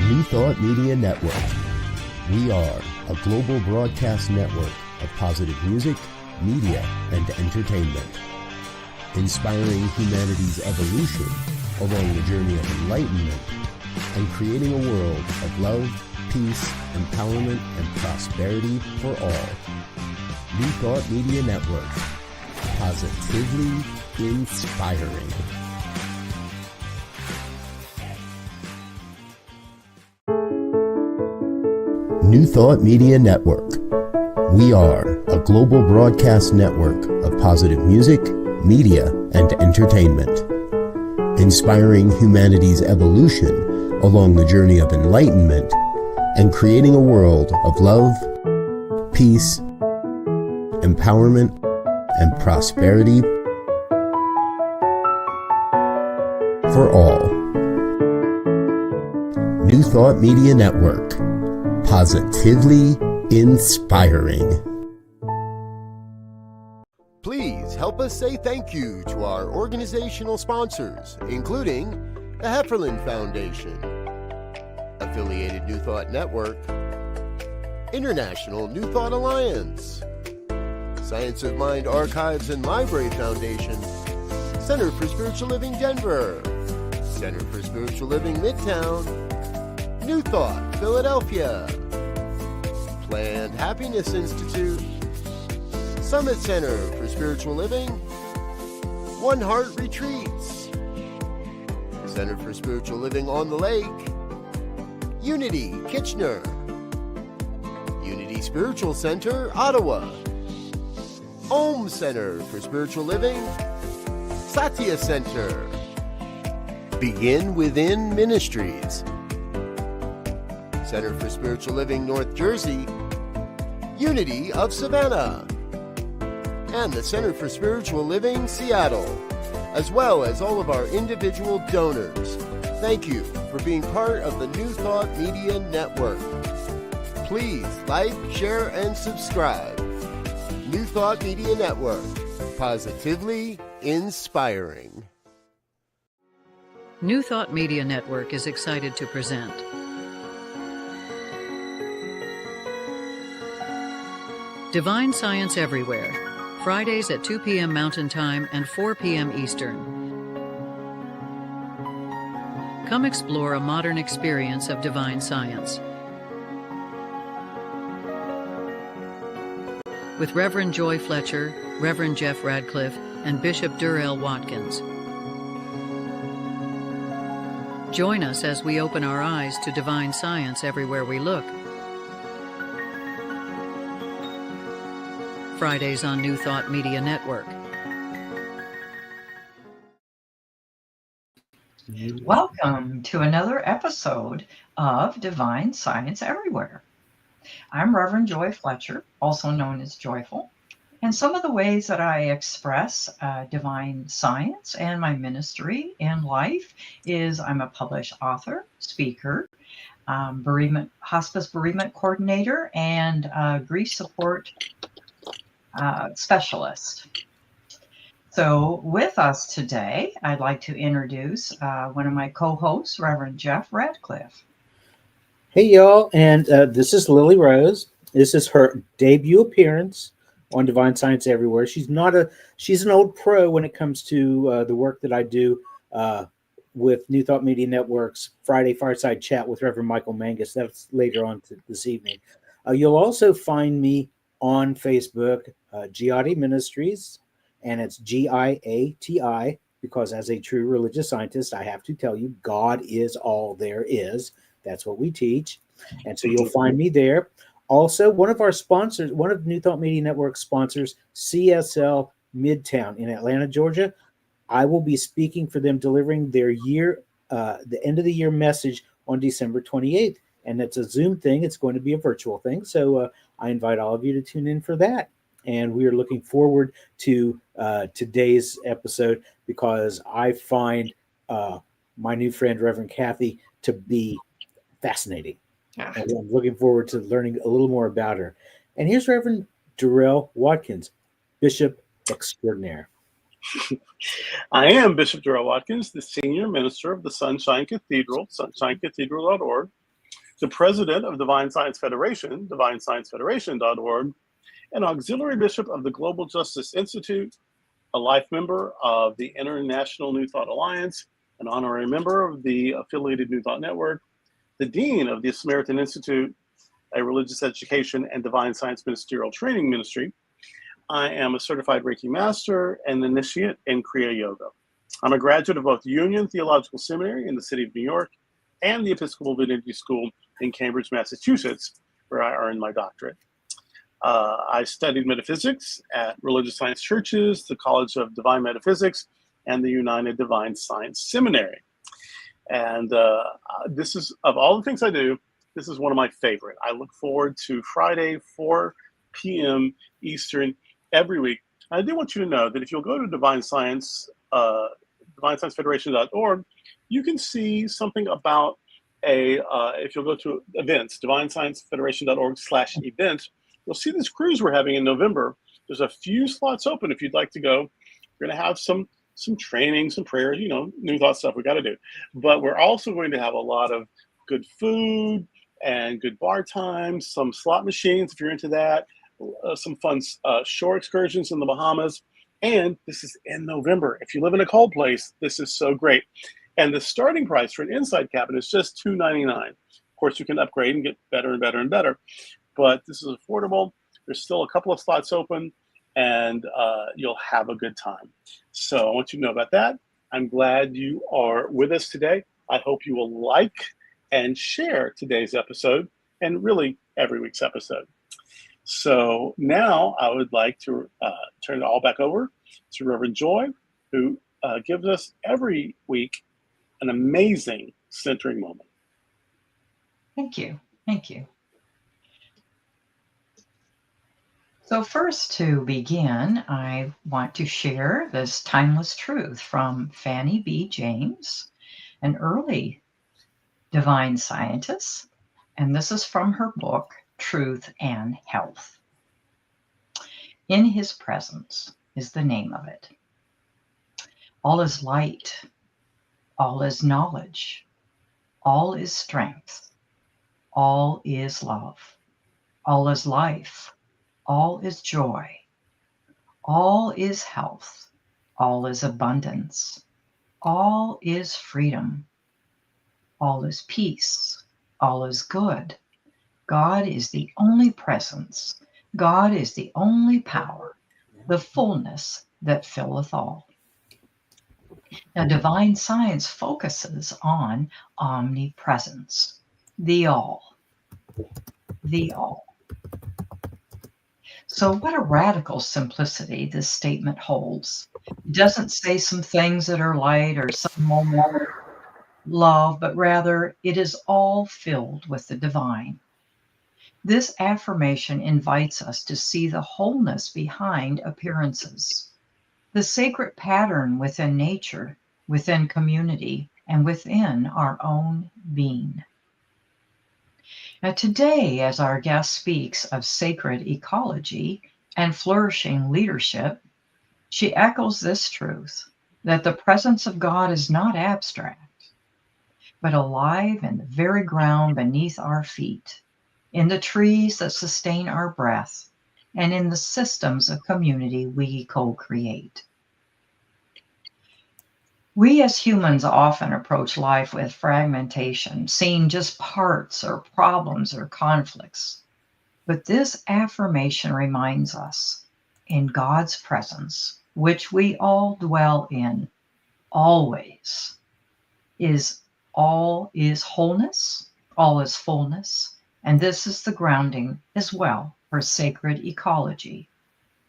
New Thought Media Network. We are a global broadcast network of positive music, media, and entertainment, inspiring humanity's evolution along the journey of enlightenment and creating a world of love, peace, empowerment, and prosperity for all. New Thought Media Network. Positively inspiring. New Thought Media Network. We are a global broadcast network of positive music, media, and entertainment, inspiring humanity's evolution along the journey of enlightenment and creating a world of love, peace, empowerment, and prosperity for all. New Thought Media Network. Positively inspiring. Please help us say thank you to our organizational sponsors, including the Hefferland Foundation, Affiliated New Thought Network, International New Thought Alliance, Science of Mind Archives and Library Foundation, Center for Spiritual Living Denver, Center for Spiritual Living Midtown, New Thought Philadelphia, Planned Happiness Institute, Summit Center for Spiritual Living, One Heart Retreats, Center for Spiritual Living on the Lake, Unity Kitchener, Unity Spiritual Center Ottawa, Om Center for Spiritual Living, Satya Center, Begin Within Ministries, Center for Spiritual Living North Jersey, Unity of Savannah, and the Center for Spiritual Living Seattle, as well as all of our individual donors. Thank you for being part of the New Thought Media Network. Please like, share, and subscribe. New Thought Media Network. Positively inspiring. New Thought Media Network is excited to present Divine Science Everywhere, Fridays at 2 p.m. Mountain Time and 4 p.m. Eastern. Come explore a modern experience of divine science with Reverend Joy Fletcher, Reverend Jeff Radcliff, and Bishop Durrell Watkins. Join us as we open our eyes to divine science everywhere we look. Fridays on New Thought Media Network. Welcome to another episode of Divine Science Everywhere. I'm Reverend Joy Fletcher, also known as Joyful, and some of the ways that I express divine science and my ministry in life is I'm a published author, speaker, hospice bereavement coordinator, and grief support specialist. So with us today, I'd like to introduce one of my co-hosts, Reverend Jeff Radcliff. Hey y'all, and this is Lily Rose. This is her debut appearance on Divine Science Everywhere. She's an old pro when it comes to the work that I do with New Thought Media Network's Friday Fireside Chat with Reverend Michael Mangus. That's later on this evening. You'll also find me on Facebook, Giati Ministries, and it's Giati, because as a true religious scientist, I have to tell you, God is all there is. That's what we teach. And so you'll find me there. Also, one of our sponsors, one of New Thought Media Network sponsors, CSL Midtown in Atlanta, Georgia. I will be speaking for them, delivering their the end of the year message on December 28th. And it's a Zoom thing. It's going to be a virtual thing. So I invite all of you to tune in for that. And we are looking forward to today's episode because I find my new friend, Reverend Kathy, to be fascinating. And I'm looking forward to learning a little more about her. And here's Reverend Durrell Watkins, Bishop Extraordinaire. I am Bishop Durrell Watkins, the Senior Minister of the Sunshine Cathedral, sunshinecathedral.org. the president of Divine Science Federation, divinesciencefederation.org, an auxiliary bishop of the Global Justice Institute, a life member of the International New Thought Alliance, an honorary member of the affiliated New Thought Network, the dean of the Samaritan Institute, a religious education and divine science ministerial training ministry. I am a certified Reiki master and initiate in Kriya Yoga. I'm a graduate of both Union Theological Seminary in the city of New York and the Episcopal Divinity School in Cambridge, Massachusetts, where I earned my doctorate. I studied metaphysics at religious science churches, the College of Divine Metaphysics, and the United Divine Science Seminary. And this is, of all the things I do, this is one of my favorite. I look forward to Friday, 4 p.m. Eastern every week. I do want you to know that if you'll go to Divine Science, divinesciencefederation.org, you can see something about if you'll go to events, divinesciencefederation.org/events, you'll see this cruise we're having in November. There's a few slots open if you'd like to go. We're going to have some training, some prayers, new thought stuff we got to do. But we're also going to have a lot of good food and good bar times, some slot machines if you're into that, some fun shore excursions in the Bahamas. And this is in November. If you live in a cold place, this is so great. And the starting price for an inside cabin is just $299. Of course, you can upgrade and get better and better and better. But this is affordable. There's still a couple of slots open, and you'll have a good time. So I want you to know about that. I'm glad you are with us today. I hope you will like and share today's episode, and really every week's episode. So now I would like to turn it all back over to Reverend Joy, who gives us every week an amazing centering moment. Thank you. Thank you. So first, to begin, I want to share this timeless truth from Fanny B. James, an early divine scientist, and this is from her book, Truth and Health. In his presence is the name of it. All is light, all is knowledge, all is strength, all is love, all is life, all is joy, all is health, all is abundance, all is freedom, all is peace, all is good. God is the only presence, God is the only power, the fullness that filleth all. Now, divine science focuses on omnipresence, the all, the all. So what a radical simplicity this statement holds. It doesn't say some things that are light or some moment love, but rather it is all filled with the divine. This affirmation invites us to see the wholeness behind appearances, the sacred pattern within nature, within community, and within our own being. Now today, as our guest speaks of sacred ecology and flourishing leadership, she echoes this truth, that the presence of God is not abstract, but alive in the very ground beneath our feet, in the trees that sustain our breath, and in the systems of community we co-create. We as humans often approach life with fragmentation, seeing just parts or problems or conflicts. But this affirmation reminds us, in God's presence, which we all dwell in, always, all is wholeness, all is fullness, and this is the grounding as well for sacred ecology,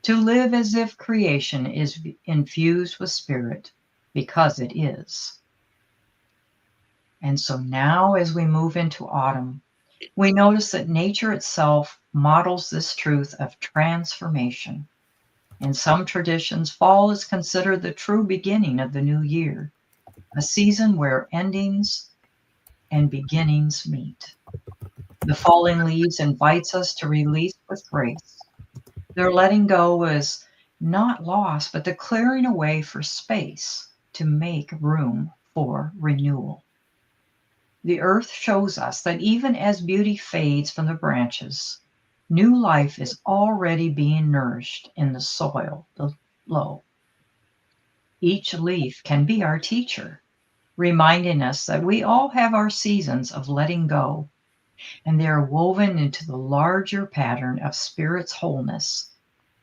to live as if creation is infused with spirit, because it is. And so now, as we move into autumn, we notice that nature itself models this truth of transformation. In some traditions, fall is considered the true beginning of the new year, a season where endings and beginnings meet. The falling leaves invites us to release with grace. Their letting go is not loss, but the clearing away for space to make room for renewal. The earth shows us that even as beauty fades from the branches, new life is already being nourished in the soil below. Each leaf can be our teacher, reminding us that we all have our seasons of letting go, and they are woven into the larger pattern of spirit's wholeness,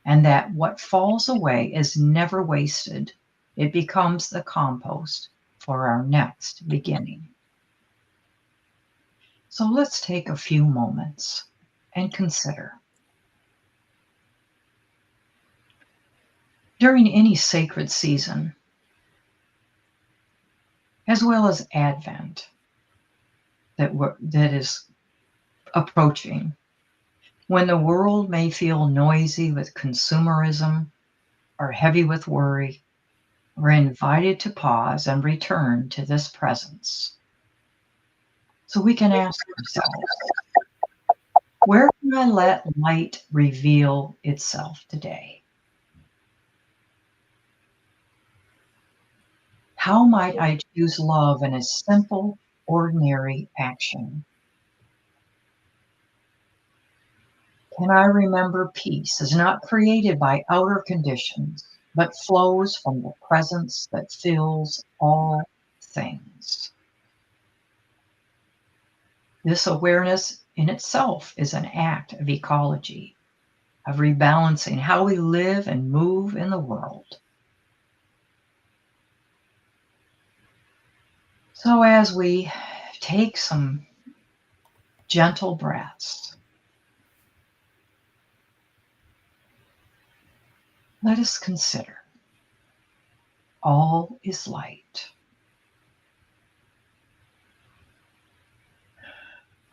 and that what falls away is never wasted. It becomes the compost for our next beginning. So let's take a few moments and consider. During any sacred season, as well as Advent that is approaching, when the world may feel noisy with consumerism or heavy with worry, we're invited to pause and return to this presence. So we can ask ourselves, where can I let light reveal itself today? How might I choose love in a simple, ordinary action? Can I remember peace is not created by outer conditions, but flows from the presence that fills all things? This awareness in itself is an act of ecology, of rebalancing how we live and move in the world. So as we take some gentle breaths, let us consider all is light.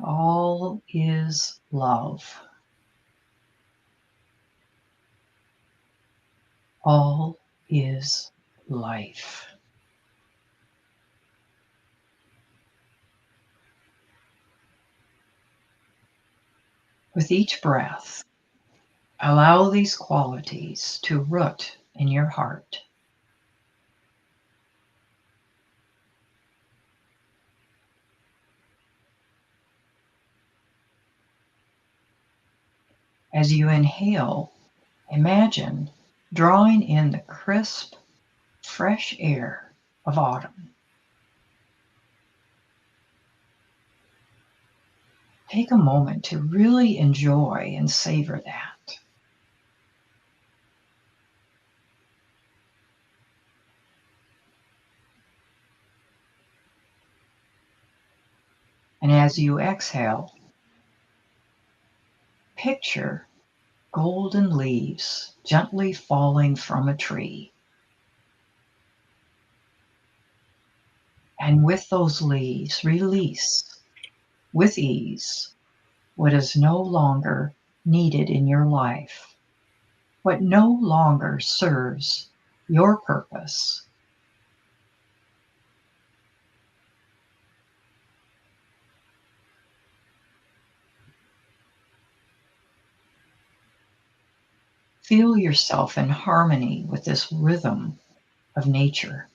All is love. All is life. With each breath, allow these qualities to root in your heart. As you inhale, imagine drawing in the crisp, fresh air of autumn. Take a moment to really enjoy and savor that. And as you exhale, picture golden leaves gently falling from a tree. And with those leaves, release with ease what is no longer needed in your life, what no longer serves your purpose. Feel yourself in harmony with this rhythm of nature.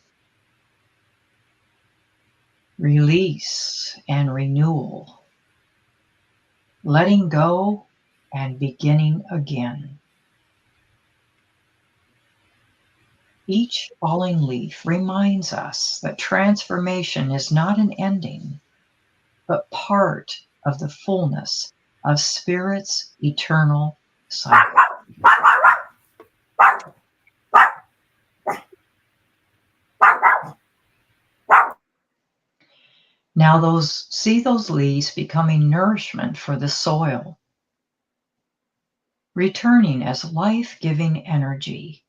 Release and renewal, letting go and beginning again. Each falling leaf reminds us that transformation is not an ending, but part of the fullness of Spirit's eternal cycle. Now see those leaves becoming nourishment for the soil, returning as life-giving energy.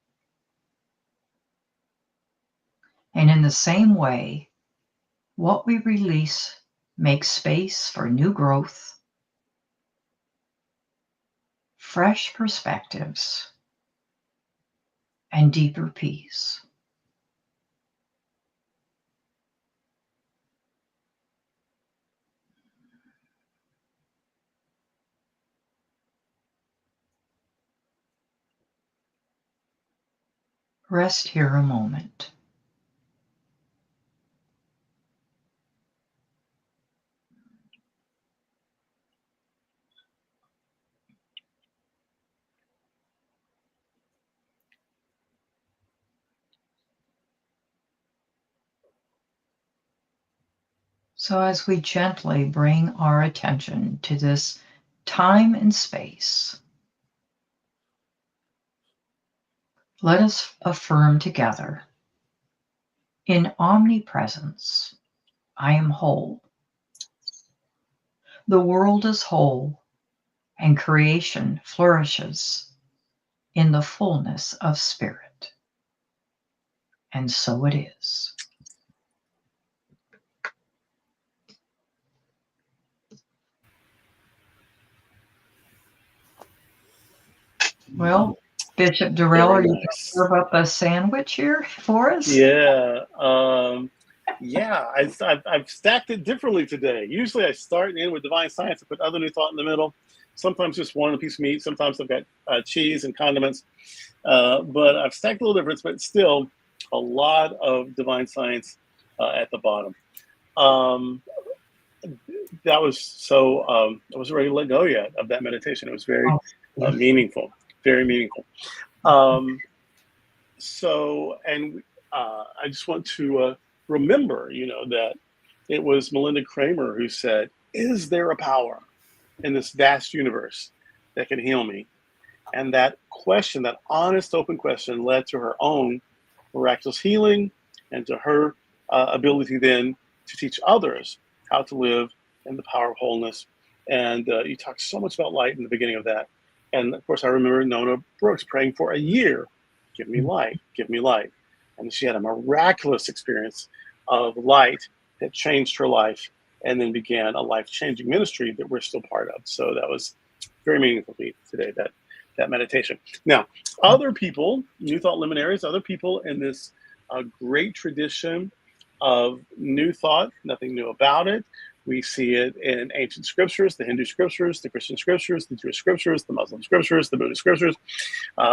And in the same way, what we release makes space for new growth, fresh perspectives, and deeper peace. Rest here a moment. So, as we gently bring our attention to this time and space, let us affirm together, in omnipresence, I am whole. The world is whole, and creation flourishes in the fullness of spirit. And so it is. Well, Bishop Durrell, are Very you going to nice. serve up a sandwich here for us? Yeah. I've stacked it differently today. Usually I start in with divine science and put other new thought in the middle. Sometimes just one piece of meat. Sometimes I've got cheese and condiments. But I've stacked a little different, but still a lot of divine science at the bottom. That was so, I wasn't ready to let go yet of that meditation. It was very meaningful, very meaningful. I just want to remember, that it was Melinda Kramer who said, "Is there a power in this vast universe that can heal me?" And that question, that honest, open question, led to her own miraculous healing and to her ability then to teach others how to live in the power of wholeness. And you talked so much about light in the beginning of that. And of course, I remember Nona Brooks praying for a year, "Give me light, give me light." And she had a miraculous experience of light that changed her life and then began a life-changing ministry that we're still part of. So that was very meaningful to me today, that meditation. Now, other people, New Thought luminaries, other people in this great tradition of New Thought, nothing new about it. We see it in ancient scriptures, the Hindu scriptures, the Christian scriptures, the Jewish scriptures, the Muslim scriptures, the Buddhist scriptures.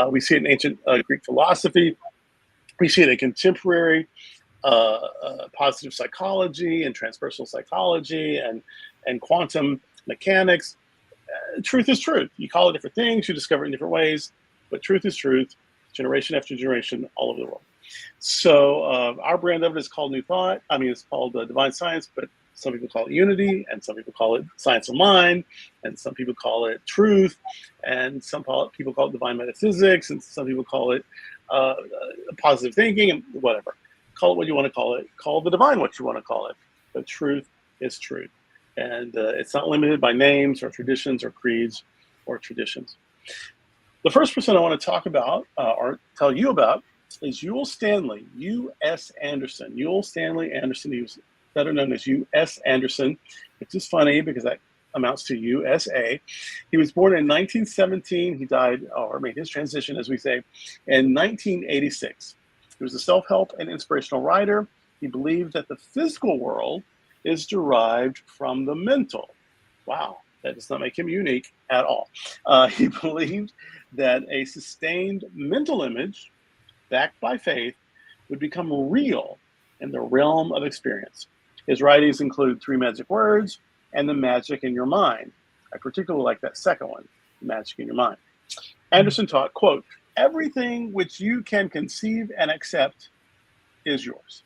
We see it in ancient Greek philosophy. We see it in contemporary positive psychology and transpersonal psychology and quantum mechanics. Truth is truth. You call it different things, you discover it in different ways, but truth is truth, generation after generation, all over the world. So our brand of it is called New Thought. I mean, it's called Divine Science, but some people call it Unity, and some people call it Science of Mind, and some people call it Truth, and some people call it Divine Metaphysics, and some people call it positive thinking, and whatever. Call it what you want to call it. Call the divine what you want to call it. But truth is truth. And it's not limited by names or traditions or creeds or traditions. The first person I want to talk about or tell you about is Ewell Stanley, U.S. Anderson. Ewell Stanley Anderson, he was better known as U.S. Anderson, which is funny because that amounts to USA. He was born in 1917. He died, or made his transition, as we say, in 1986. He was a self-help and inspirational writer. He believed that the physical world is derived from the mental. Wow, that does not make him unique at all. He believed that a sustained mental image, backed by faith, would become real in the realm of experience. His writings include 3 Magic Words and The Magic in Your Mind. I particularly like that second one, The Magic in Your Mind. Anderson taught, quote, "Everything which you can conceive and accept is yours.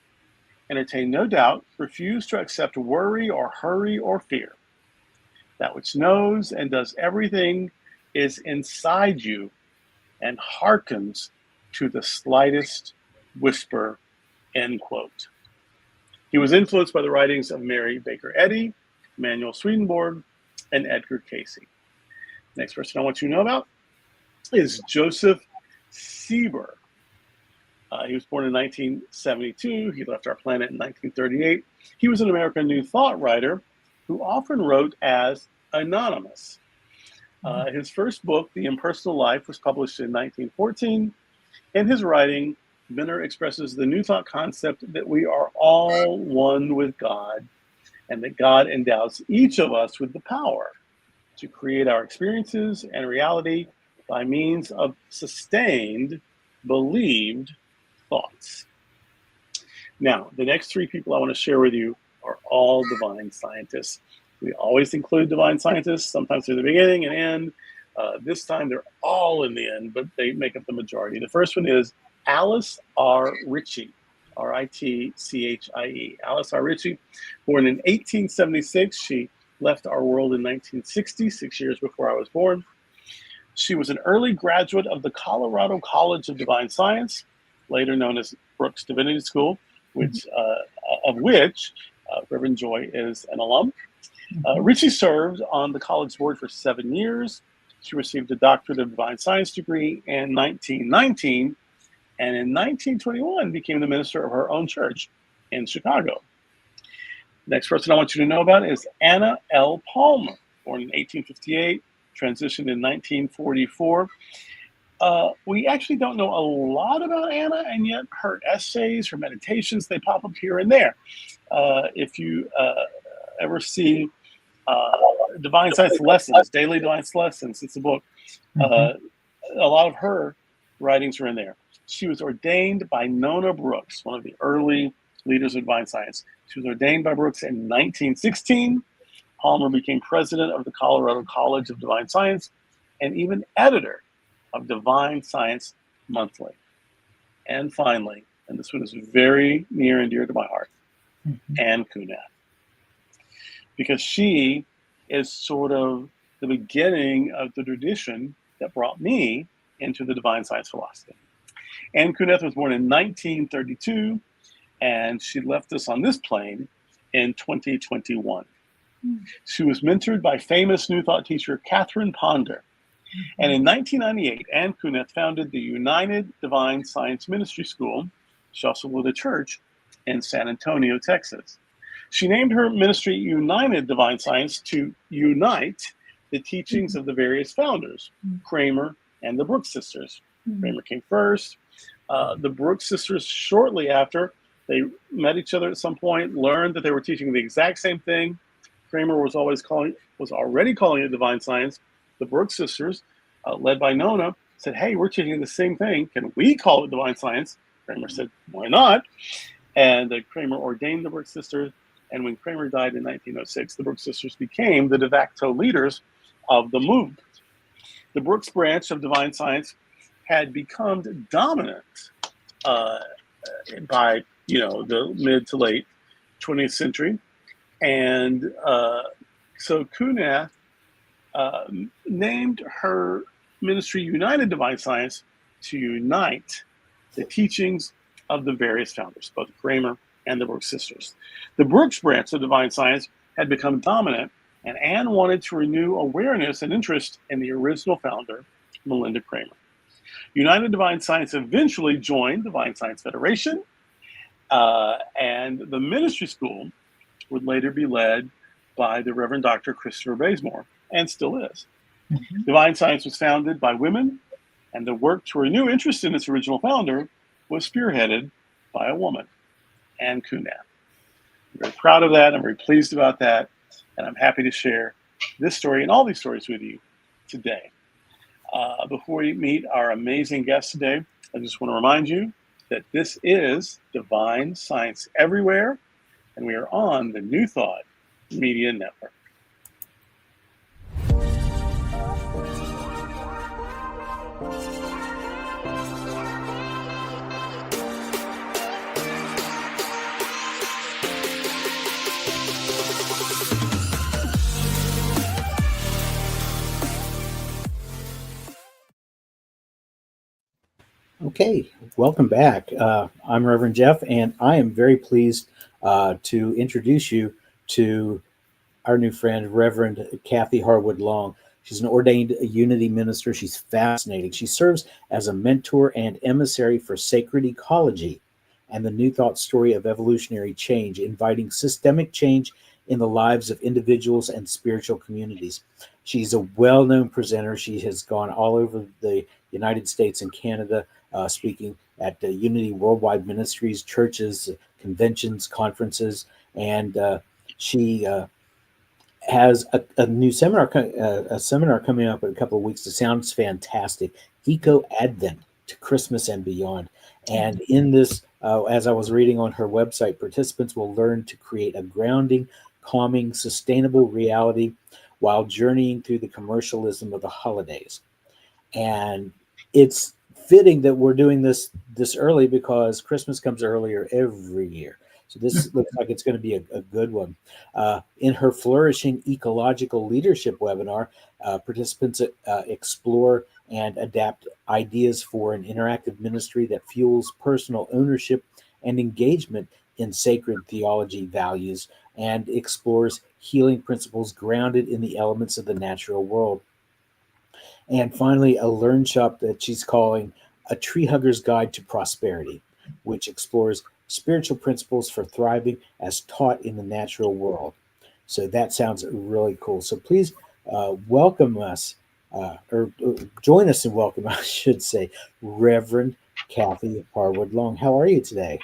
Entertain no doubt, refuse to accept worry or hurry or fear. That which knows and does everything is inside you and hearkens to the slightest whisper," end quote. He was influenced by the writings of Mary Baker Eddy, Emanuel Swedenborg, and Edgar Cayce. Next person I want you to know about is Joseph Sieber. He was born in 1972. He left our planet in 1938. He was an American New Thought writer who often wrote as anonymous. His first book, The Impersonal Life, was published in 1914. In his writing, Benner expresses the New Thought concept that we are all one with God, and that God endows each of us with the power to create our experiences and reality by means of sustained, believed thoughts. Now, the next 3 people I want to share with you are all divine scientists. We always include divine scientists, sometimes through the beginning and end. This time they're all in the end, but they make up the majority. The first one is Alice R. Ritchie. R-I-T-C-H-I-E. Alice R. Ritchie, born in 1876. She left our world in 1960, 6 years before I was born. She was an early graduate of the Colorado College of Divine Science, later known as Brooks Divinity School, of which Reverend Joy is an alum. Ritchie served on the college board for 7 years. She received a Doctorate of Divine Science degree in 1919, and in 1921 became the minister of her own church in Chicago. Next person I want you to know about is Anna L. Palmer, born in 1858, transitioned in 1944. We actually don't know a lot about Anna, and yet her essays, her meditations, they pop up here and there. If you ever see Divine Science Lessons, Daily Divine Lessons, it's a book. A lot of her writings are in there. She was ordained by Nona Brooks, one of the early leaders of Divine Science. She was ordained by Brooks in 1916. Palmer became president of the Colorado College of Divine Science and even editor of Divine Science Monthly. And finally, and this one is very near and dear to my heart, Ann Kunath. Because she is sort of the beginning of the tradition that brought me into the divine science philosophy. Ann Kunath was born in 1932, and she left us on this plane in 2021. She was mentored by famous New Thought teacher Catherine Ponder. And in 1998, Ann Kunath founded the United Divine Science Ministry School. She also led a church in San Antonio, Texas. She named her ministry United Divine Science to unite the teachings of the various founders, Kramer and the Brooks sisters. Kramer came first. The Brooks sisters, shortly after, they met each other at some point, learned that they were teaching the exact same thing. Kramer was already calling it divine science. The Brooks sisters, led by Nona, said, "Hey, we're teaching the same thing. Can we call it divine science?" Kramer said, "Why not?" And Kramer ordained the Brooks sisters. And when Kramer died in 1906, the Brooks sisters became the de facto leaders of the movement. The Brooks branch of divine science had become dominant by the mid to late 20th century. And so Kunath named her ministry United Divine Science to unite the teachings of the various founders, both Kramer and the Brooks sisters. The Brooks branch of divine science had become dominant, and Anne wanted to renew awareness and interest in the original founder, Melinda Kramer. United Divine Science eventually joined the Divine Science Federation, and the ministry school would later be led by the Reverend Dr. Christopher Bazemore, and still is. Divine Science was founded by women, and the work to renew interest in its original founder was spearheaded by a woman, Ann Kunath. I'm very proud of that. I'm very pleased about that. And I'm happy to share this story and all these stories with you today. Before we meet our amazing guest today, I just want to remind you that this is Divine Science Everywhere, and we are on the New Thought Media Network. Okay, welcome back. I'm Reverend Jeff, and I am very pleased to introduce you to our new friend, Reverend Kathy Harwood Long. She's an ordained unity minister. She's fascinating. She serves as a mentor and emissary for sacred ecology and the New Thought story of evolutionary change, inviting systemic change in the lives of individuals and spiritual communities. She's a well-known presenter. She has gone all over the United States and Canada, speaking at Unity Worldwide Ministries, churches, conventions, conferences, and she has a new seminar, coming up in a couple of weeks. It sounds fantastic. Eco Advent to Christmas and beyond. And in this, as I was reading on her website, participants will learn to create a grounding, calming, sustainable reality while journeying through the commercialism of the holidays. And it's fitting that we're doing this this early because Christmas comes earlier every year. So this looks like it's going to be a good one. In her Flourishing Ecological Leadership webinar, participants explore and adapt ideas for an interactive ministry that fuels personal ownership and engagement in sacred theology values and explores healing principles grounded in the elements of the natural world. And finally, a learn shop that she's calling A Tree Hugger's Guide to Prosperity, which explores spiritual principles for thriving as taught in the natural world. So that sounds really cool. So please welcome us, or join us and welcome, I should say, Reverend Kathy Harwood Long. How are you today?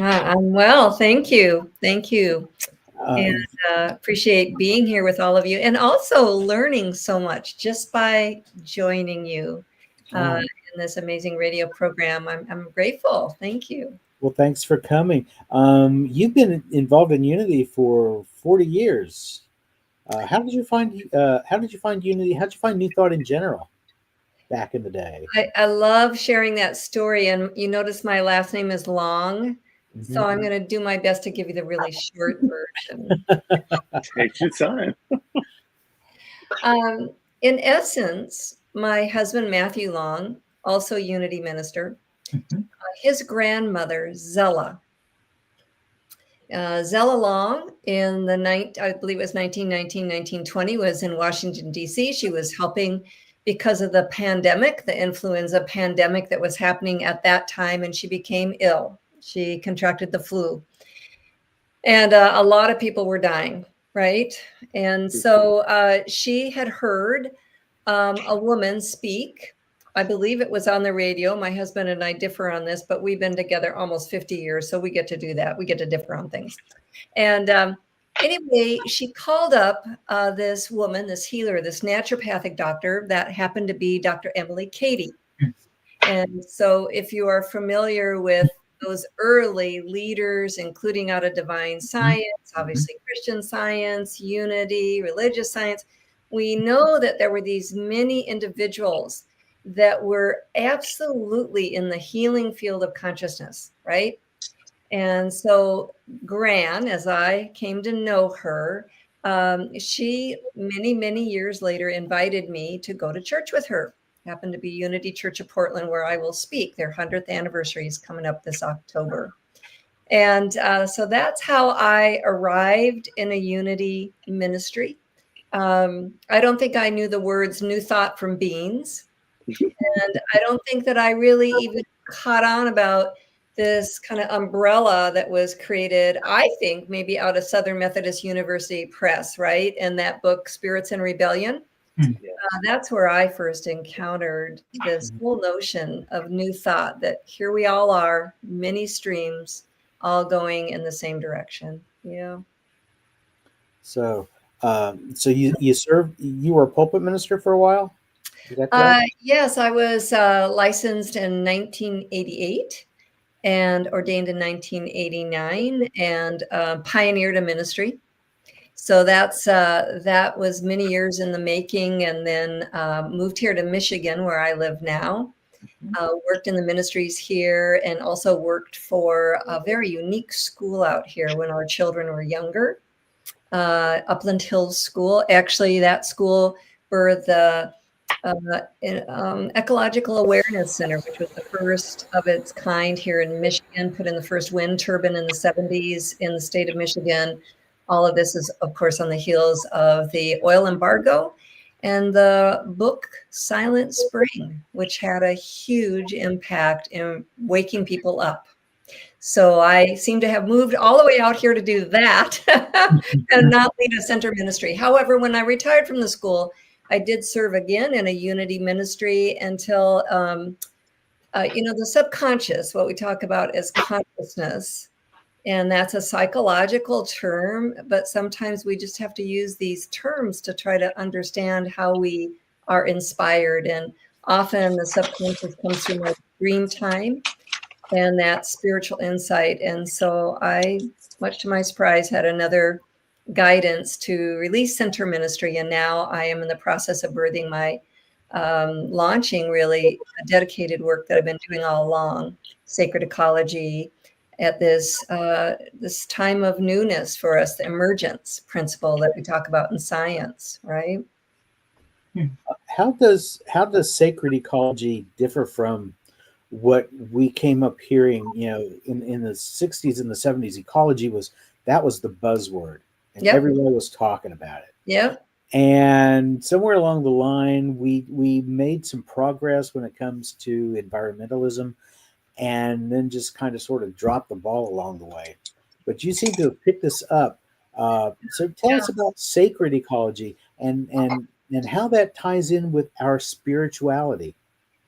I'm well, thank you. Thank you. And appreciate being here with all of you and also learning so much just by joining you in this amazing radio program. I'm grateful. Thank you. Well, thanks for coming. You've been involved in Unity for 40 years. How did you find Unity? How did you find New Thought in general back in the day? I love sharing that story. And you notice my last name is Long. Mm-hmm. So I'm going to do my best to give you the really short version. Take your time. In essence, my husband, Matthew Long, also Unity minister, his grandmother, Zella Long, in I believe it was 1919, 1920, was in Washington, D.C. She was helping because of the pandemic, the influenza pandemic that was happening at that time, and she became ill. She contracted the flu. And a lot of people were dying, right? And so she had heard a woman speak. I believe it was on the radio. My husband and I differ on this, but we've been together almost 50 years, so we get to do that. We get to differ on things. And anyway, she called up this woman, this healer, this naturopathic doctor that happened to be Dr. Emily Cady. And so if you are familiar with those early leaders, including out of divine science, obviously Christian Science, Unity, religious science, we know that there were these many individuals that were absolutely in the healing field of consciousness, right? And so Gran, as I came to know her, she many years later invited me to go to church with her. Happened to be Unity Church of Portland, where I will speak. Their 100th anniversary is coming up this October. And so that's how I arrived in a Unity ministry. I don't think I knew the words New Thought from Beans. And I don't think that I really even caught on about this kind of umbrella that was created, I think, maybe out of Southern Methodist University Press, right? And that book, Spirits in Rebellion. That's where I first encountered this whole notion of new thought, that here we all are, many streams, all going in the same direction. Yeah. So, you were a pulpit minister for a while? Is that correct? Yes, I was licensed in 1988 and ordained in 1989 and pioneered a ministry. So that was many years in the making, and then moved here to Michigan, where I live now. Worked in the ministries here, and also worked for a very unique school out here when our children were younger. Upland Hills School. Actually, that school birthed the Ecological Awareness Center, which was the first of its kind here in Michigan, put in the first wind turbine in the 70s in the state of Michigan. All of this is, of course, on the heels of the oil embargo and the book Silent Spring, which had a huge impact in waking people up. So I seem to have moved all the way out here to do that and not lead a center ministry. However, when I retired from the school, I did serve again in a Unity ministry until, the subconscious, what we talk about as consciousness. And that's a psychological term, but sometimes we just have to use these terms to try to understand how we are inspired. And often the subconscious comes through my dream time and that spiritual insight. And so I, much to my surprise, had another guidance to release center ministry. And now I am in the process of birthing my launching really a dedicated work that I've been doing all along, sacred ecology, at this this time of newness for us, the emergence principle that we talk about in science, right? How does sacred ecology differ from what we came up hearing? You know, in the 60s and the 70s, ecology was the buzzword, and Yep. everyone was talking about it. Yep. And somewhere along the line, we made some progress when it comes to environmentalism, and then just kind of sort of dropped the ball along the way. But you seem to have picked this up. So tell us about sacred ecology and how that ties in with our spirituality.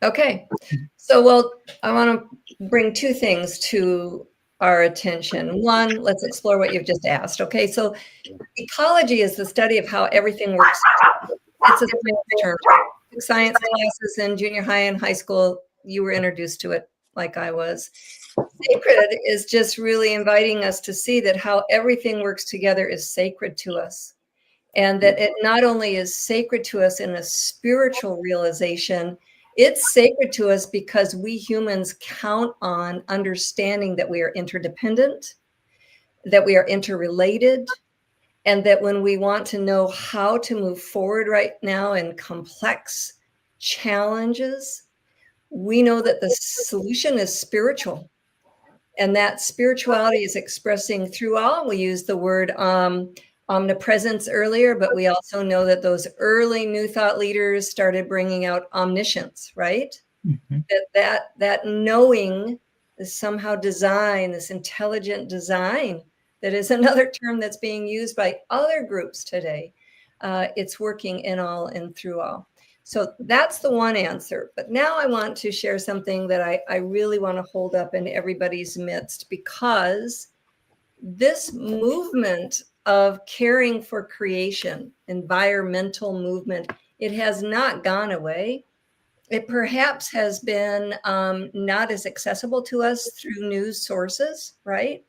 Okay. So, well, I want to bring two things to our attention. One, let's explore what you've just asked. Okay. So ecology is the study of how everything works. It's a science term. Science classes in junior high and high school, you were introduced to it like I was. Sacred is just really inviting us to see that how everything works together is sacred to us. And that it not only is sacred to us in a spiritual realization, it's sacred to us because we humans count on understanding that we are interdependent, that we are interrelated, and that when we want to know how to move forward right now in complex challenges, we know that the solution is spiritual. And that spirituality is expressing through all. We used the word omnipresence earlier, but we also know that those early New Thought leaders started bringing out omniscience, right? Mm-hmm. That knowing is somehow design, this intelligent design, that is another term that's being used by other groups today. It's working in all and through all. So that's the one answer. But now I want to share something that I really want to hold up in everybody's midst, because this movement of caring for creation, environmental movement, it has not gone away. It perhaps has been not as accessible to us through news sources, right?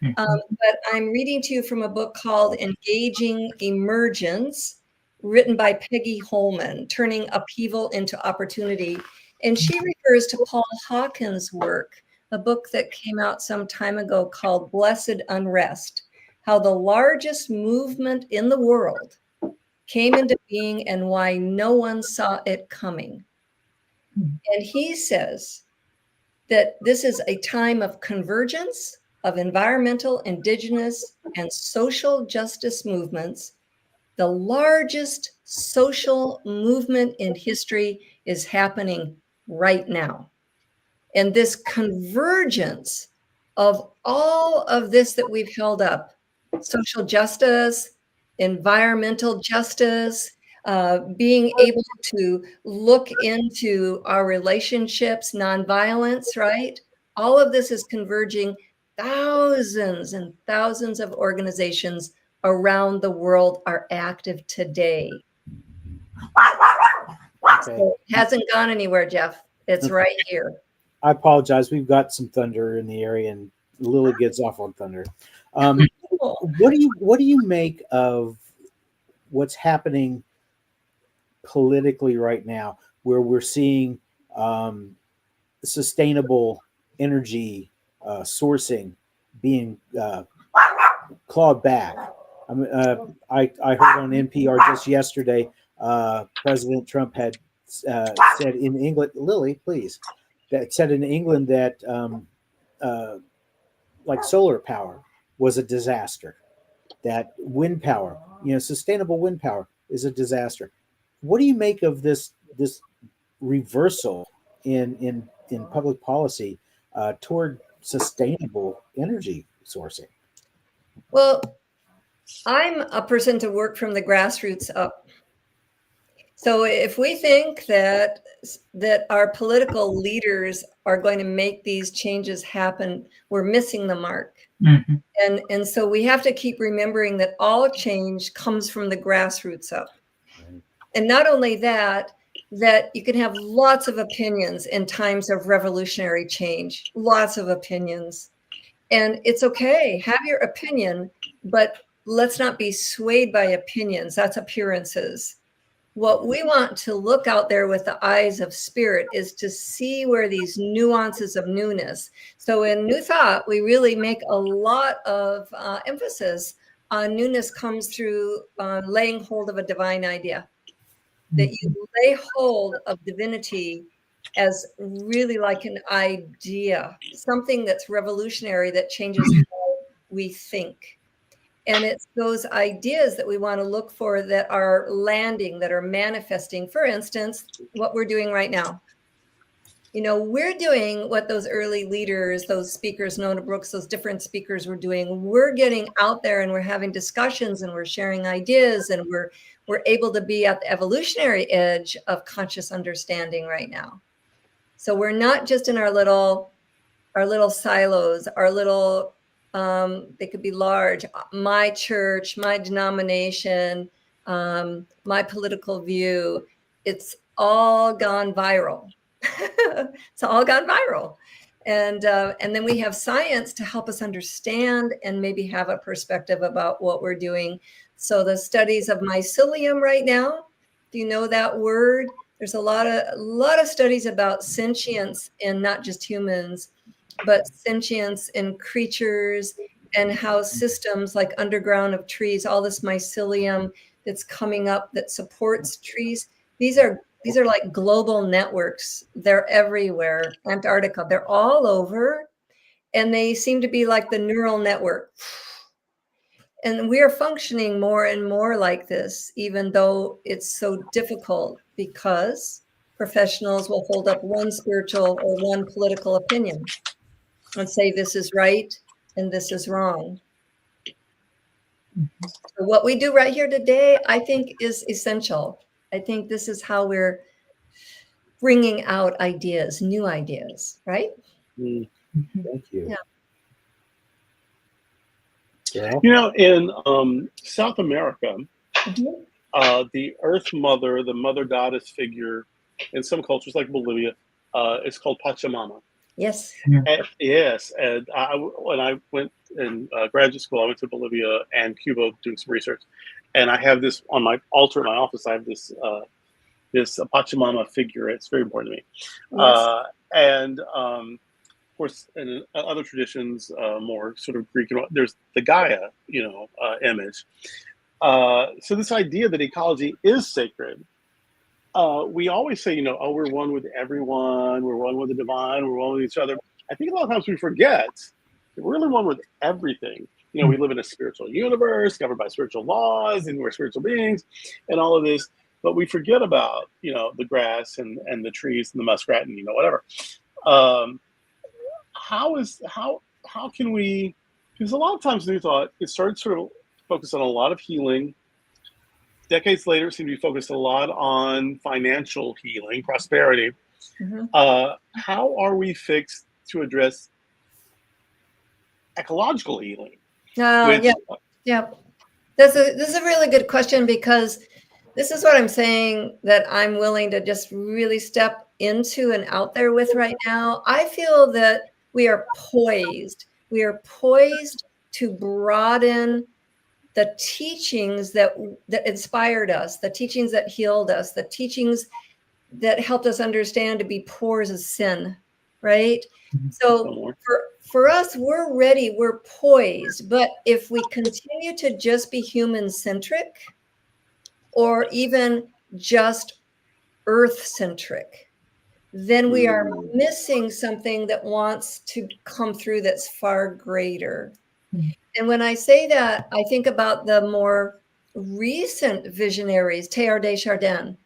Mm-hmm. But I'm reading to you from a book called Engaging Emergence, written by Peggy Holman, Turning Upheaval into Opportunity. And she refers to Paul Hawkins' work, a book that came out some time ago called Blessed Unrest, how the largest movement in the world came into being and why no one saw it coming. And he says that this is a time of convergence of environmental, indigenous, and social justice movements. The largest social movement in history is happening right now. And this convergence of all of this that we've held up, social justice, environmental justice, being able to look into our relationships, nonviolence, right? All of this is converging. Thousands and thousands of organizations around the world are active today. Okay. So it hasn't gone anywhere, Jeff. It's right here. I apologize. We've got some thunder in the area, and Lily gets off on thunder. What do you make of what's happening politically right now, where we're seeing sustainable energy sourcing being clawed back? I heard on NPR just yesterday, President Trump had said in England, Lily, please, that said in England that like solar power was a disaster, that wind power, sustainable wind power is a disaster. What do you make of this reversal in public policy toward sustainable energy sourcing? Well, I'm a person to work from the grassroots up. So if we think that our political leaders are going to make these changes happen, we're missing the mark. Mm-hmm. And so we have to keep remembering that all change comes from the grassroots up. Right. And not only that you can have lots of opinions in times of revolutionary change, lots of opinions. And it's okay, have your opinion, but let's not be swayed by opinions. That's appearances. What we want to look out there with the eyes of spirit is to see where these nuances of newness. So in New Thought, we really make a lot of emphasis on newness comes through laying hold of a divine idea, that you lay hold of divinity as really like an idea, something that's revolutionary that changes how we think. And it's those ideas that we want to look for that are landing, that are manifesting. For instance, what we're doing right now. You know, we're doing what those early leaders, those speakers, Nona Brooks, those different speakers were doing. We're getting out there and we're having discussions and we're sharing ideas and we're able to be at the evolutionary edge of conscious understanding right now. So we're not just in our little silos, our little they could be large. My church, my denomination, my political view, it's all gone viral. It's all gone viral. And then we have science to help us understand and maybe have a perspective about what we're doing. So the studies of mycelium right now, do you know that word? There's a lot of studies about sentience in not just humans, but sentience in creatures and how systems like underground of trees, all this mycelium that's coming up that supports trees. These are like global networks. They're everywhere. Antarctica, they're all over. And they seem to be like the neural network. And we are functioning more and more like this, even though it's so difficult because professionals will hold up one spiritual or one political opinion and say this is right and this is wrong. So what we do right here today, I think, is essential. I think this is how we're bringing out ideas, new ideas, right? Thank you. Yeah. Durrell? You know, in South America, the Earth Mother, the Mother Goddess figure, in some cultures like Bolivia, is called Pachamama. Yes. Yes, and when I went in graduate school, I went to Bolivia and Cuba doing some research, and I have this on my altar in my office. I have this this Pachamama figure. It's very important to me. Yes. And of course, in other traditions, more sort of Greek, there's the Gaia, image. So this idea that ecology is sacred. We always say, oh, we're one with everyone, we're one with the divine, we're one with each other. I think a lot of times we forget that we're really one with everything. We live in a spiritual universe governed by spiritual laws, and we're spiritual beings, and all of this. But we forget about, the grass and the trees and the muskrat and whatever. How can we? Because a lot of times New Thought, it started sort of focused on a lot of healing. Decades later, it seemed to be focused a lot on financial healing, prosperity. How are we fixed to address ecological healing? Yeah. This is a really good question, because this is what I'm saying that I'm willing to just really step into and out there with right now. I feel that we are poised. We are poised to broaden the teachings that inspired us, the teachings that healed us, the teachings that helped us understand to be poor is a sin, right? So for us, we're ready, we're poised. But if we continue to just be human-centric or even just earth-centric, then we are missing something that wants to come through that's far greater. And when I say that, I think about the more recent visionaries, Teilhard de Chardin,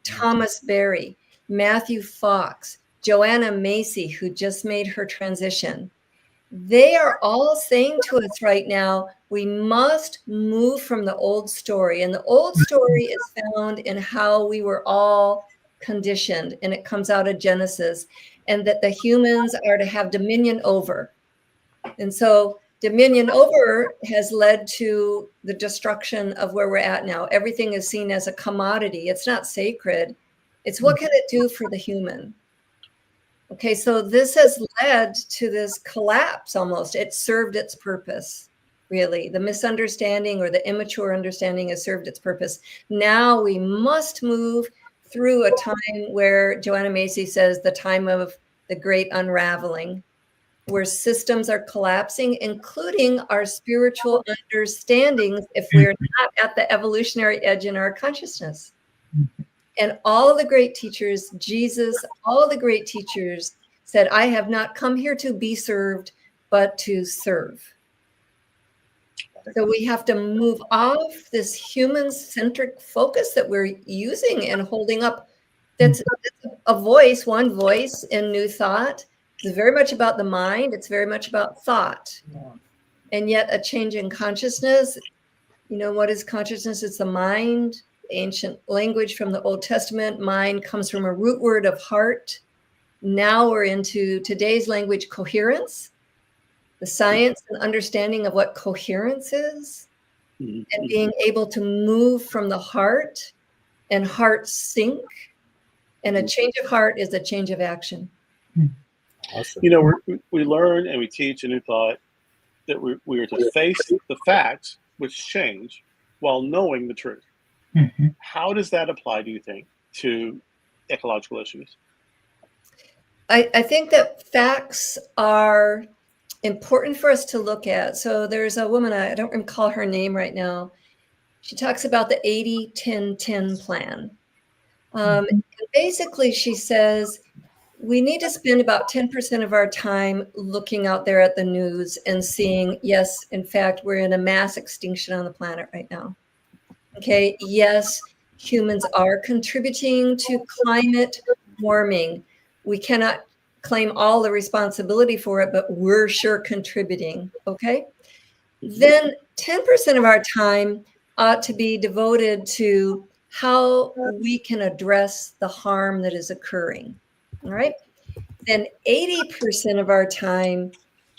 Thomas Berry, Matthew Fox, Joanna Macy, who just made her transition. They are all saying to us right now, we must move from the old story. And the old story is found in how we were all conditioned, and it comes out of Genesis, and that the humans are to have dominion over. And so dominion over has led to the destruction of where we're at now. Everything is seen as a commodity. It's not sacred. It's what can it do for the human? Okay, so this has led to this collapse almost. It served its purpose. really. The misunderstanding or the immature understanding has served its purpose. Now we must move through a time where Joanna Macy says the time of the great unraveling, where systems are collapsing, including our spiritual understandings, if we're not at the evolutionary edge in our consciousness. And all of the great teachers, Jesus, all the great teachers said, I have not come here to be served, but to serve. So we have to move off this human-centric focus that we're using and holding up. That's a voice, one voice in New Thought. It's very much about the mind. It's very much about thought. And yet a change in consciousness, you know, what is consciousness? It's the mind. Ancient language from the Old Testament. Mind comes from a root word of heart. Now we're into today's language, coherence, the science and understanding of what coherence is, and being able to move from the heart and heart sync. And a change of heart is a change of action. Awesome. You know, we learn and we teach in New Thought that we are to face the facts which change while knowing the truth. How does that apply, do you think, to ecological issues? I think that facts are important for us to look at. So there's a woman, I don't recall her name right now. She talks about the 80-10-10 plan. Basically, she says we need to spend about 10% of our time looking out there at the news and seeing, yes, in fact, we're in a mass extinction on the planet right now. Okay, yes, humans are contributing to climate warming. We cannot claim all the responsibility for it, but we're sure contributing, okay? Then 10% of our time ought to be devoted to how we can address the harm that is occurring, all right? Then 80% of our time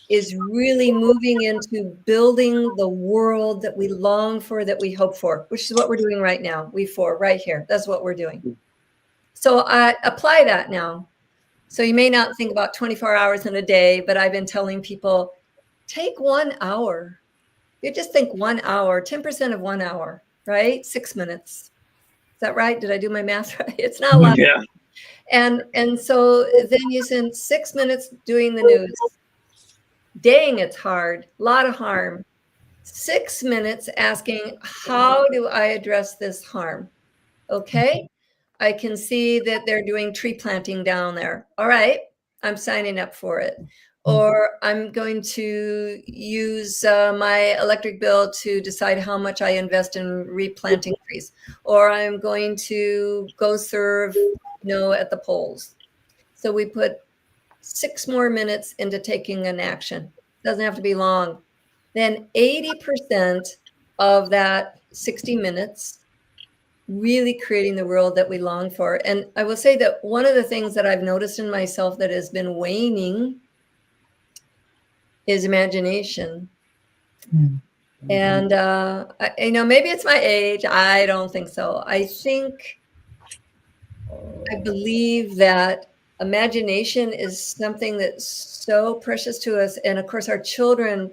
is really moving into building the world that we long for, that we hope for, which is what we're doing right now. We four right here. That's what we're doing. So I apply that now. So you may not think about 24 hours in a day, but I've been telling people, take 1 hour. You just think 1 hour, 10% of 1 hour, right? 6 minutes. Is that right? Did I do my math right? It's not a lot. Yeah. And so then you spend 6 minutes doing the news. Dang, it's hard. A lot of harm. 6 minutes asking, how do I address this harm? Okay. I can see that they're doing tree planting down there. All right. I'm signing up for it. Or I'm going to use my electric bill to decide how much I invest in replanting trees. Or I'm going to go serve, at the polls. So we put 6 more minutes into taking an action. Doesn't have to be long. Then 80% of that 60 minutes really creating the world that we long for. And I will say that one of the things that I've noticed in myself that has been waning is imagination. And, maybe it's my age. I don't think so. I believe that imagination is something that's so precious to us. And of course, our children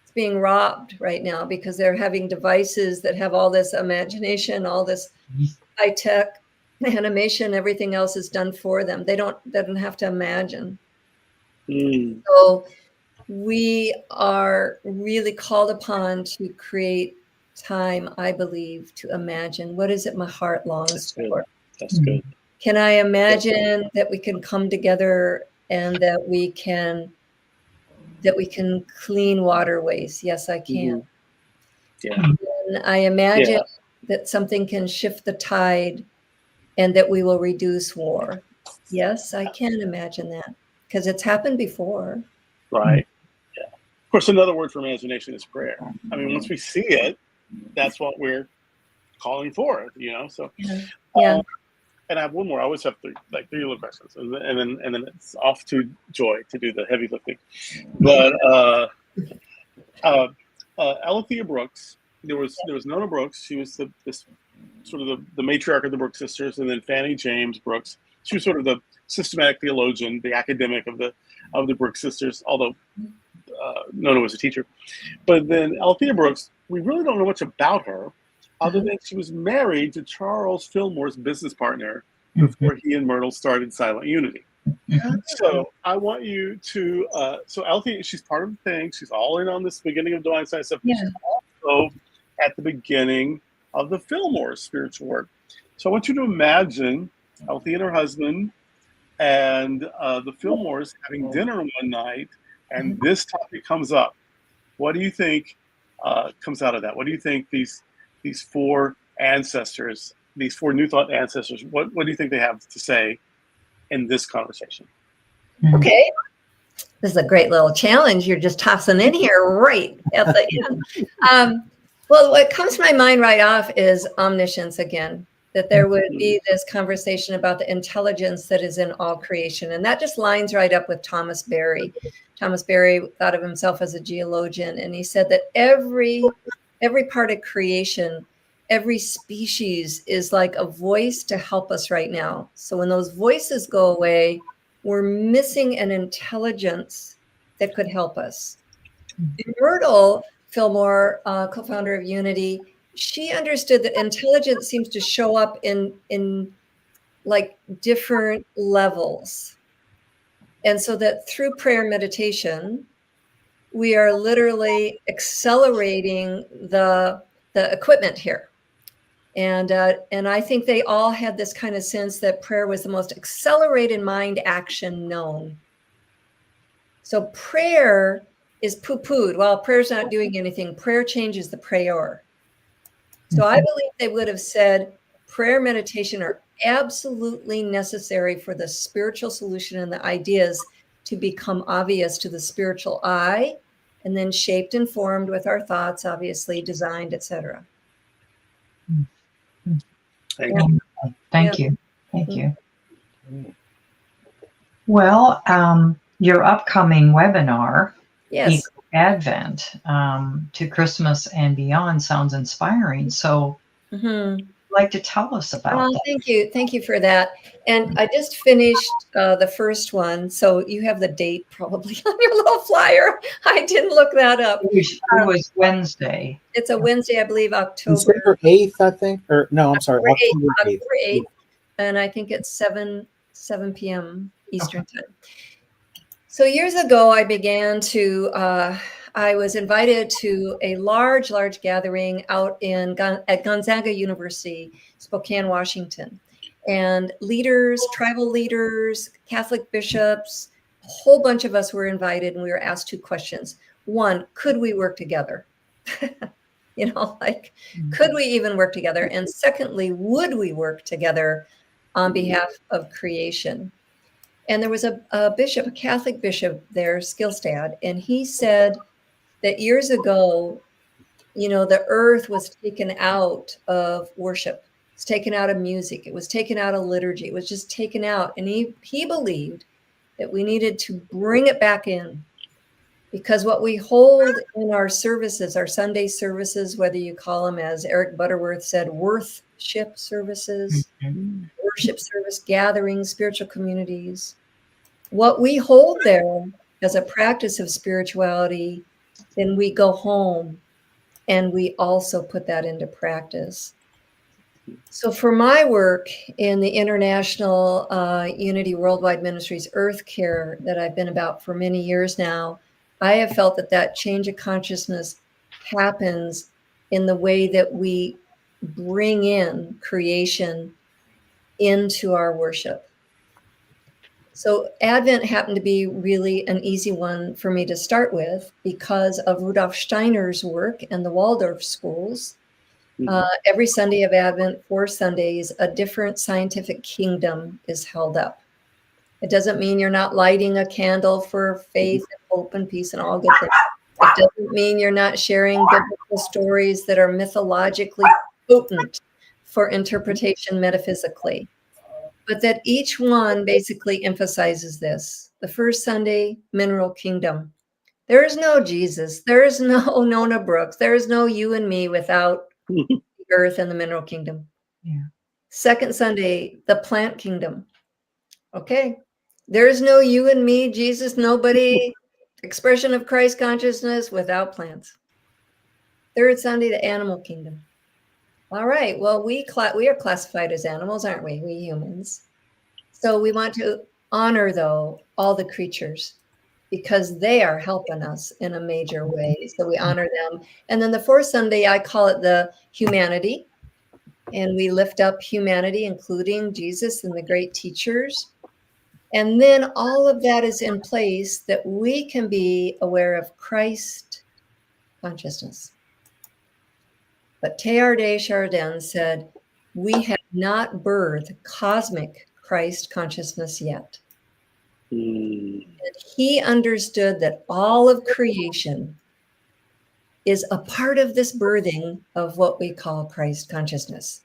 is being robbed right now because they're having devices that have all this imagination, all this high tech animation, everything else is done for them. They don't have to imagine. So we are really called upon to create time, I believe, to imagine. What is it my heart longs for? That's good. Can I imagine that we can come together and that we can clean waterways? Yes, I can. Yeah. And I imagine that something can shift the tide and that we will reduce war. Yes, I can imagine that because it's happened before. Right. Yeah. Of course, another word for imagination is prayer. I mean, once we see it, that's what we're calling for, So, Yeah. And I have one more. I always have three little questions, and then it's off to Joy to do the heavy lifting. But Alethea Brooks, there was Nona Brooks. She was the matriarch of the Brooks sisters, and then Fannie James Brooks. She was sort of the systematic theologian, the academic of the Brooks sisters. Although Nona was a teacher. But then Althea Brooks, we really don't know much about her, other than she was married to Charles Fillmore's business partner before he and Myrtle started Silent Unity. So I want you to, so Althea, she's part of the thing. She's all in on this beginning of Divine Science stuff. Yeah. She's also at the beginning of the Fillmore spiritual work. So I want you to imagine Althea and her husband and the Fillmores having dinner one night, and this topic comes up. What do you think comes out of that? What do you think these four ancestors, these four New Thought ancestors, what do you think they have to say in this conversation? Okay. This is a great little challenge you're just tossing in here right at the end. Well, what comes to my mind right off is omniscience again, that there would be this conversation about the intelligence that is in all creation. And that just lines right up with Thomas Berry. Thomas Berry thought of himself as a geologian, and he said that every part of creation, every species is like a voice to help us right now. So when those voices go away, we're missing an intelligence that could help us. Myrtle Fillmore, co-founder of Unity, she understood that intelligence seems to show up in like different levels. And so that through prayer and meditation, we are literally accelerating the equipment here. And I think they all had this kind of sense that prayer was the most accelerated mind action known. So prayer is poo-pooed. Well, prayer's not doing anything. Prayer changes the prayer. So I believe they would have said prayer and meditation are absolutely necessary for the spiritual solution and the ideas to become obvious to the spiritual eye, and then shaped and formed with our thoughts, obviously designed, etc. Thank you. Well, your upcoming webinar, Yes. Advent to Christmas and Beyond, sounds inspiring. So you'd like to tell us about that? Thank you for that. And I just finished the first one, so you have the date probably on your little flyer. I didn't look that up. It was Wednesday. It's a Wednesday, I believe, October December 8th, I think. Or no, I'm sorry, October 8th. And I think it's 7 p.m. Eastern time. So years ago, I began to, I was invited to a large gathering out at Gonzaga University, Spokane, Washington. And leaders, tribal leaders, Catholic bishops, a whole bunch of us were invited, and we were asked two questions. One, could we work together? Could we even work together? And secondly, would we work together on behalf of creation? And there was a bishop, a Catholic bishop there, Skillstad, and he said that years ago, the earth was taken out of worship. It was taken out of music. It was taken out of liturgy. It was just taken out. And he believed that we needed to bring it back in, because what we hold in our services, our Sunday services, whether you call them, as Eric Butterworth said, worship services, worship service gatherings, spiritual communities, what we hold there as a practice of spirituality, then we go home and we also put that into practice. So for my work in the International Unity Worldwide Ministries Earth Care that I've been about for many years now, I have felt that change of consciousness happens in the way that we bring in creation into our worship. So Advent happened to be really an easy one for me to start with because of Rudolf Steiner's work and the Waldorf schools. Every Sunday of Advent, 4 Sundays, a different scientific kingdom is held up. It doesn't mean you're not lighting a candle for faith and hope and peace and all good things. It doesn't mean you're not sharing biblical stories that are mythologically potent for interpretation metaphysically. But that each one basically emphasizes this. The first Sunday, mineral kingdom. There is no Jesus. There is no Nona Brooks. There is no you and me without the earth and the mineral kingdom. Yeah. Second Sunday, the plant kingdom. Okay. There is no you and me, Jesus, nobody Expression of Christ consciousness without plants. Third Sunday, the animal kingdom. All right. Well, we are classified as animals, aren't we? We humans. So we want to honor, though, all the creatures because they are helping us in a major way. So we honor them. And then the fourth Sunday, I call it the humanity. And we lift up humanity, including Jesus and the great teachers. And then all of that is in place that we can be aware of Christ consciousness. But Teilhard de Chardin said, we have not birthed cosmic Christ consciousness yet. And he understood that all of creation is a part of this birthing of what we call Christ consciousness.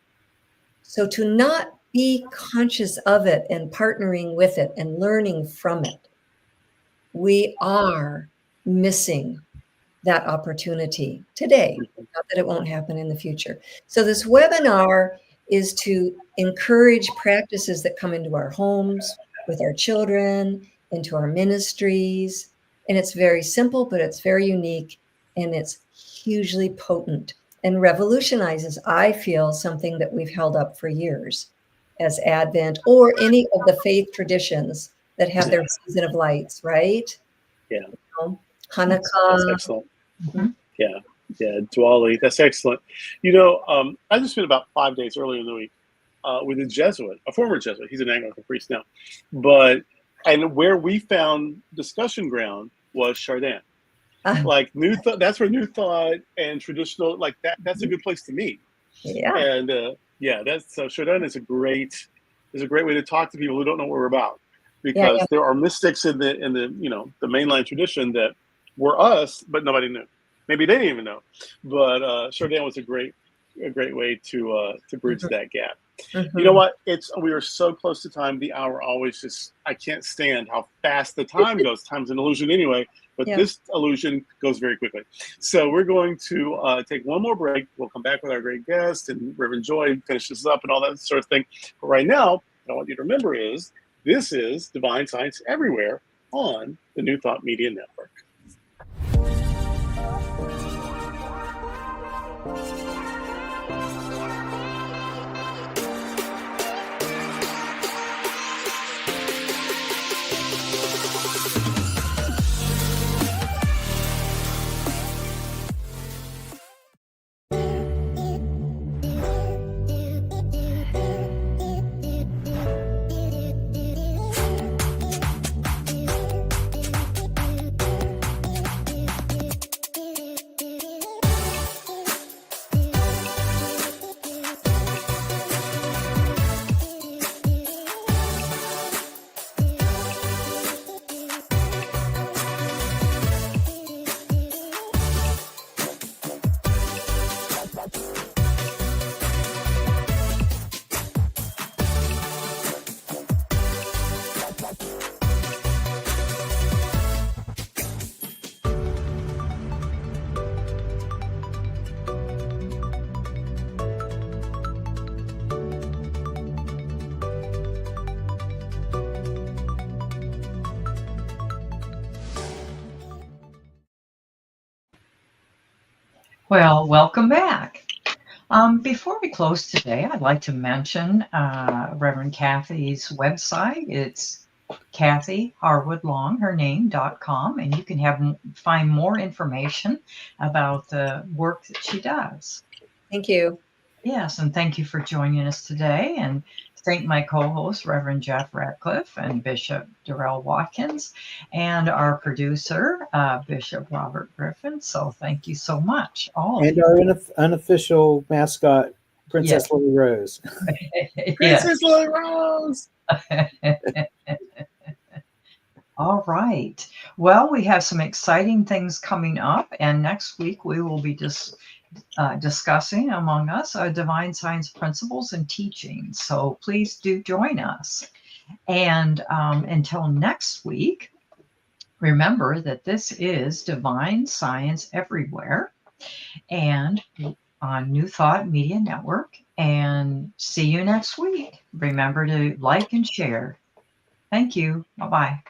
So to not be conscious of it and partnering with it and learning from it, we are missing that opportunity today, not that it won't happen in the future. So this webinar is to encourage practices that come into our homes, with our children, into our ministries. And it's very simple, but it's very unique, and it's hugely potent and revolutionizes, I feel, something that we've held up for years as Advent or any of the faith traditions that have their season of lights, right? Yeah. Hanukkah. That's excellent. Yeah, Diwali. That's excellent. I just spent about 5 days earlier in the week with a Jesuit, a former Jesuit. He's an Anglican priest now, and where we found discussion ground was Chardin. Like New Thought, that's where New Thought and traditional, like that's a good place to meet. Yeah. And so Chardin is a great way to talk to people who don't know what we're about, because there are mystics in the the mainline tradition that were us, but nobody knew. Maybe they didn't even know. But Chardin was a great way to bridge that gap. You know what? We are so close to time. The hour always I can't stand how fast the time goes. Time's an illusion anyway, but this illusion goes very quickly. So we're going to take one more break. We'll come back with our great guest and Reverend Joy, finish this up and all that sort of thing. But right now, what I want you to remember is this is Divine Science Everywhere on the New Thought Media Network. Well, welcome back. Before we close today, I'd like to mention Reverend Kathy's website. It's Kathy Harwood Long, her name.com, and you can find more information about the work that she does. Thank you. Yes, and thank you for joining us today. And thank my co-host, Reverend Jeff Radcliff and Bishop Durrell Watkins, and our producer, Bishop Robert Griffin. So thank you so much, all of And you. our unofficial mascot, Princess Lily Rose. Princess Lily Rose! All right. Well, we have some exciting things coming up, and next week we will be discussing among us divine science principles and teachings. So please do join us. And until next week, remember that this is Divine Science Everywhere and on New Thought Media Network. And see you next week. Remember to like and share. Thank you. Bye-bye.